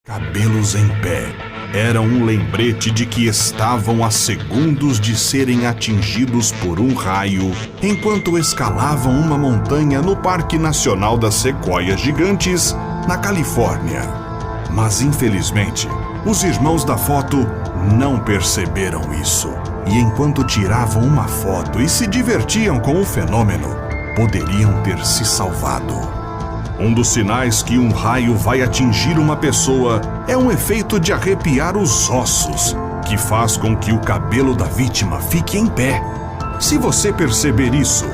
Cabelos em pé era um lembrete de que estavam a segundos de serem atingidos por um raio enquanto escalavam uma montanha no Parque Nacional das Sequoias Gigantes, na Califórnia. Mas, infelizmente, os irmãos da foto não perceberam isso. E enquanto tiravam uma foto e se divertiam com o fenômeno, poderiam ter se salvado. Um dos sinais que um raio vai atingir uma pessoa é um efeito de arrepiar os ossos, que faz com que o cabelo da vítima fique em pé. Se você perceber isso,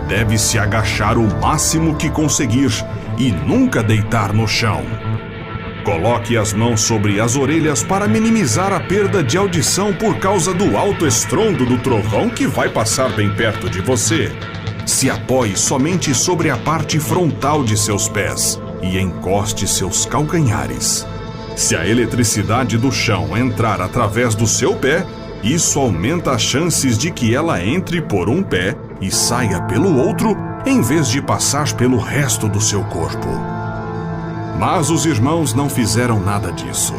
deve se agachar o máximo que conseguir e nunca deitar no chão. Coloque as mãos sobre as orelhas para minimizar a perda de audição por causa do alto estrondo do trovão que vai passar bem perto de você. Se apoie somente sobre a parte frontal de seus pés e encoste seus calcanhares. Se a eletricidade do chão entrar através do seu pé, isso aumenta as chances de que ela entre por um pé e saia pelo outro, em vez de passar pelo resto do seu corpo. Mas os irmãos não fizeram nada disso.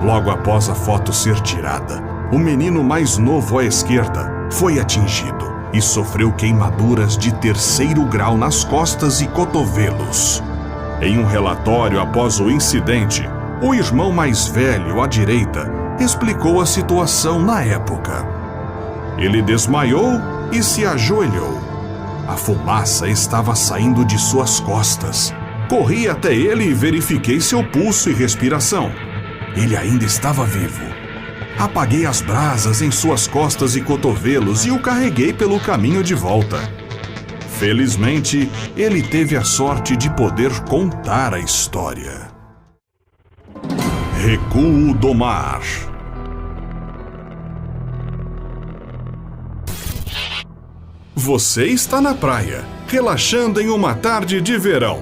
Logo após a foto ser tirada, o menino mais novo à esquerda foi atingido e sofreu queimaduras de 3º grau nas costas e cotovelos. Em um relatório após o incidente, o irmão mais velho à direita explicou a situação na época. Ele desmaiou e se ajoelhou. A fumaça estava saindo de suas costas. Corri até ele e verifiquei seu pulso e respiração. Ele ainda estava vivo. Apaguei as brasas em suas costas e cotovelos e o carreguei pelo caminho de volta. Felizmente, ele teve a sorte de poder contar a história. Recuo do mar. Você está na praia, relaxando em uma tarde de verão,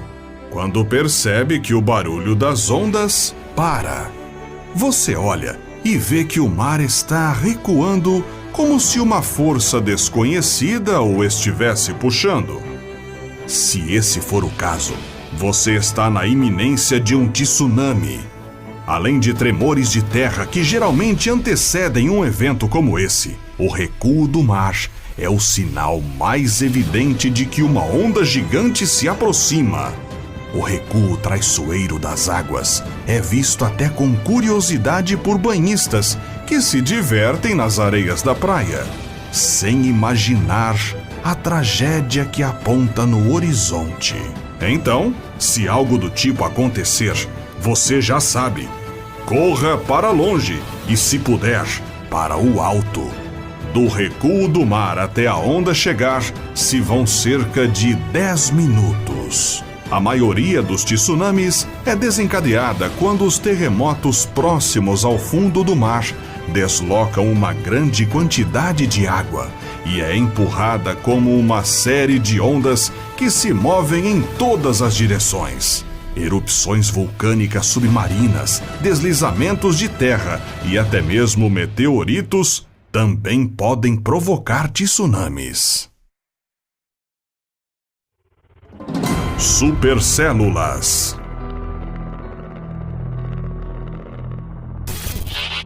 quando percebe que o barulho das ondas para. Você olha e vê que o mar está recuando como se uma força desconhecida o estivesse puxando. Se esse for o caso, você está na iminência de um tsunami. Além de tremores de terra que geralmente antecedem um evento como esse, o recuo do mar é o sinal mais evidente de que uma onda gigante se aproxima. O recuo traiçoeiro das águas é visto até com curiosidade por banhistas que se divertem nas areias da praia, sem imaginar a tragédia que aponta no horizonte. Então, se algo do tipo acontecer, você já sabe. Corra para longe e, se puder, para o alto. Do recuo do mar até a onda chegar, se vão cerca de 10 minutos. A maioria dos tsunamis é desencadeada quando os terremotos próximos ao fundo do mar deslocam uma grande quantidade de água e é empurrada como uma série de ondas que se movem em todas as direções. Erupções vulcânicas submarinas, deslizamentos de terra e até mesmo meteoritos também podem provocar tsunamis. Supercélulas.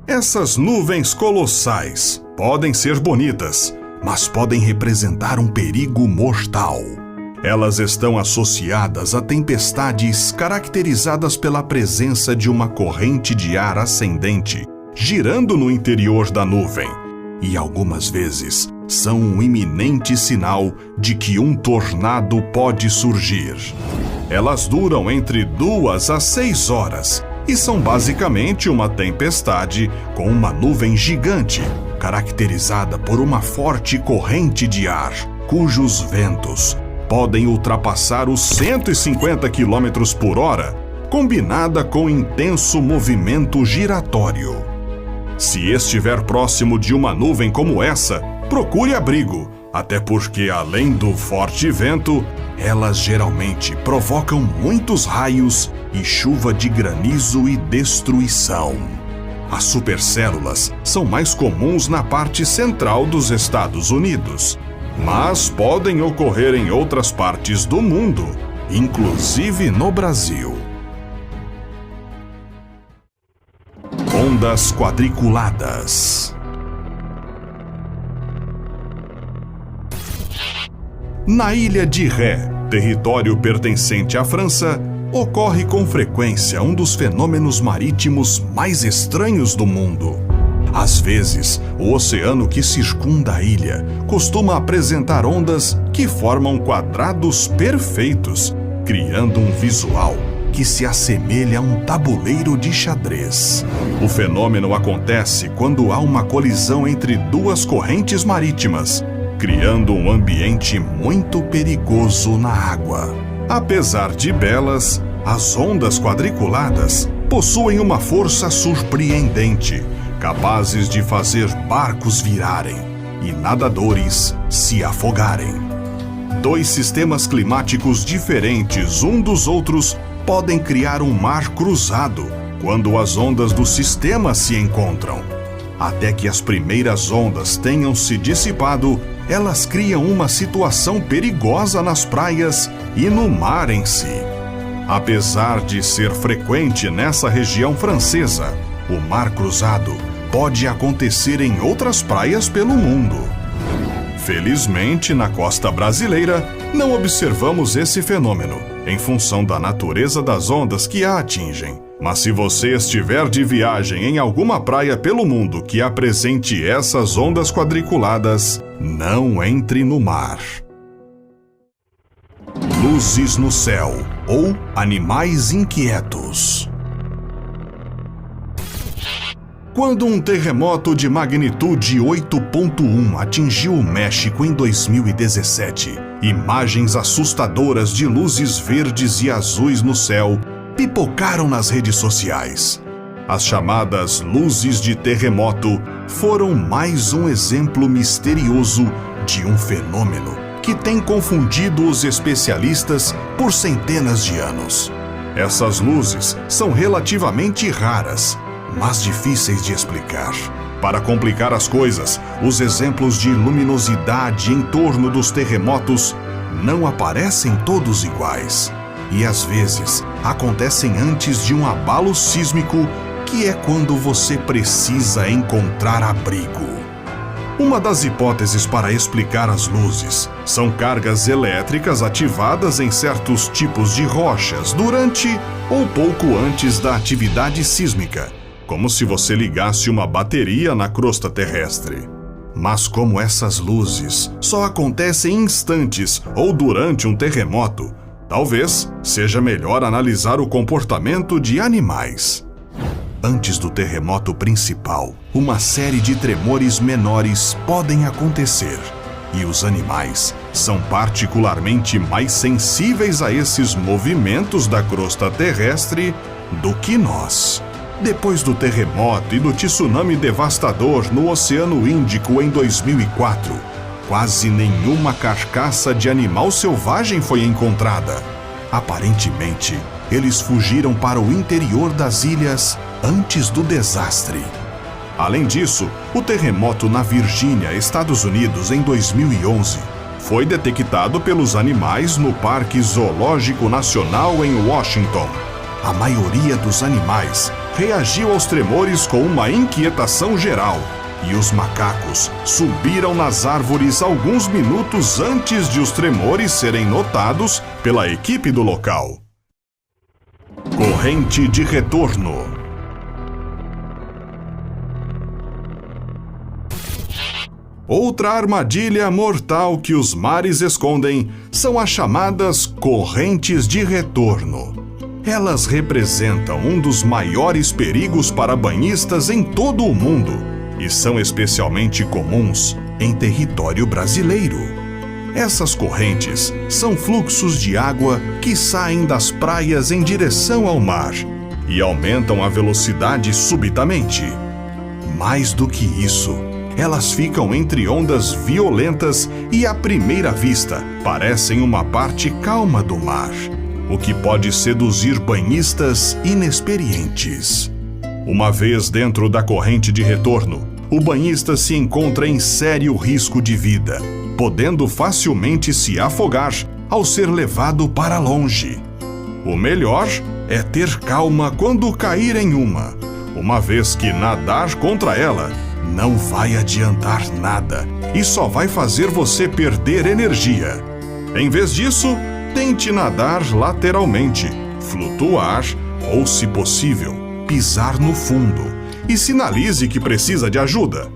Essas nuvens colossais podem ser bonitas, mas podem representar um perigo mortal. Elas estão associadas a tempestades caracterizadas pela presença de uma corrente de ar ascendente girando no interior da nuvem, e algumas vezes são um iminente sinal de que um tornado pode surgir. Elas duram entre 2 a 6 horas e são basicamente uma tempestade com uma nuvem gigante, caracterizada por uma forte corrente de ar, cujos ventos podem ultrapassar os 150 km por hora, combinada com intenso movimento giratório. Se estiver próximo de uma nuvem como essa, procure abrigo, até porque, além do forte vento, elas geralmente provocam muitos raios e chuva de granizo e destruição. As supercélulas são mais comuns na parte central dos Estados Unidos, mas podem ocorrer em outras partes do mundo, inclusive no Brasil. Ondas quadriculadas. Na ilha de Ré, território pertencente à França, ocorre com frequência um dos fenômenos marítimos mais estranhos do mundo. Às vezes, o oceano que circunda a ilha costuma apresentar ondas que formam quadrados perfeitos, criando um visual que se assemelha a um tabuleiro de xadrez. O fenômeno acontece quando há uma colisão entre duas correntes marítimas, criando um ambiente muito perigoso na água. Apesar de belas, as ondas quadriculadas possuem uma força surpreendente, capazes de fazer barcos virarem e nadadores se afogarem. Dois sistemas climáticos diferentes um dos outros podem criar um mar cruzado quando as ondas do sistema se encontram. Até que as primeiras ondas tenham se dissipado, elas criam uma situação perigosa nas praias e no mar em si. Apesar de ser frequente nessa região francesa, o mar cruzado pode acontecer em outras praias pelo mundo. Felizmente, na costa brasileira, não observamos esse fenômeno, em função da natureza das ondas que a atingem. Mas se você estiver de viagem em alguma praia pelo mundo que apresente essas ondas quadriculadas, não entre no mar. Luzes no céu ou animais inquietos. Quando um terremoto de magnitude 8.1 atingiu o México em 2017, imagens assustadoras de luzes verdes e azuis no céu pipocaram nas redes sociais. As chamadas luzes de terremoto foram mais um exemplo misterioso de um fenômeno que tem confundido os especialistas por centenas de anos. Essas luzes são relativamente raras, mas difíceis de explicar. Para complicar as coisas, os exemplos de luminosidade em torno dos terremotos não aparecem todos iguais. E às vezes acontecem antes de um abalo sísmico, que é quando você precisa encontrar abrigo. Uma das hipóteses para explicar as luzes são cargas elétricas ativadas em certos tipos de rochas durante ou pouco antes da atividade sísmica, como se você ligasse uma bateria na crosta terrestre. Mas como essas luzes só acontecem em instantes ou durante um terremoto, talvez seja melhor analisar o comportamento de animais. Antes do terremoto principal, uma série de tremores menores podem acontecer, e os animais são particularmente mais sensíveis a esses movimentos da crosta terrestre do que nós. Depois do terremoto e do tsunami devastador no Oceano Índico em 2004, quase nenhuma carcaça de animal selvagem foi encontrada. Aparentemente, eles fugiram para o interior das ilhas antes do desastre. Além disso, o terremoto na Virgínia, Estados Unidos, em 2011, foi detectado pelos animais no Parque Zoológico Nacional em Washington. A maioria dos animais reagiu aos tremores com uma inquietação geral, e os macacos subiram nas árvores alguns minutos antes de os tremores serem notados pela equipe do local. Corrente de retorno. Outra armadilha mortal que os mares escondem são as chamadas correntes de retorno. Elas representam um dos maiores perigos para banhistas em todo o mundo e são especialmente comuns em território brasileiro. Essas correntes são fluxos de água que saem das praias em direção ao mar e aumentam a velocidade subitamente. Mais do que isso, elas ficam entre ondas violentas e, à primeira vista, parecem uma parte calma do mar, o que pode seduzir banhistas inexperientes. Uma vez dentro da corrente de retorno, o banhista se encontra em sério risco de vida, podendo facilmente se afogar ao ser levado para longe. O melhor é ter calma quando cair em uma. uma vez que nadar contra ela não vai adiantar nada e só vai fazer você perder energia. Em vez disso, tente nadar lateralmente, flutuar ou, se possível, pisar no fundo e sinalize que precisa de ajuda.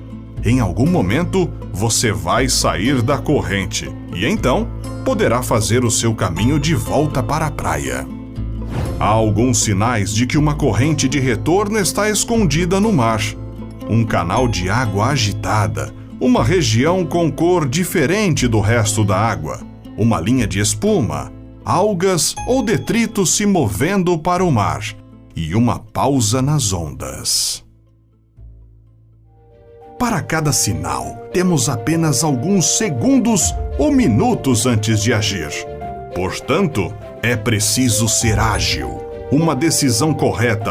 Em algum momento, você vai sair da corrente e então poderá fazer o seu caminho de volta para a praia. Há alguns sinais de que uma corrente de retorno está escondida no mar. Um canal de água agitada, uma região com cor diferente do resto da água, uma linha de espuma, algas ou detritos se movendo para o mar e uma pausa nas ondas. Para cada sinal, temos apenas alguns segundos ou minutos antes de agir. Portanto, é preciso ser ágil. Uma decisão correta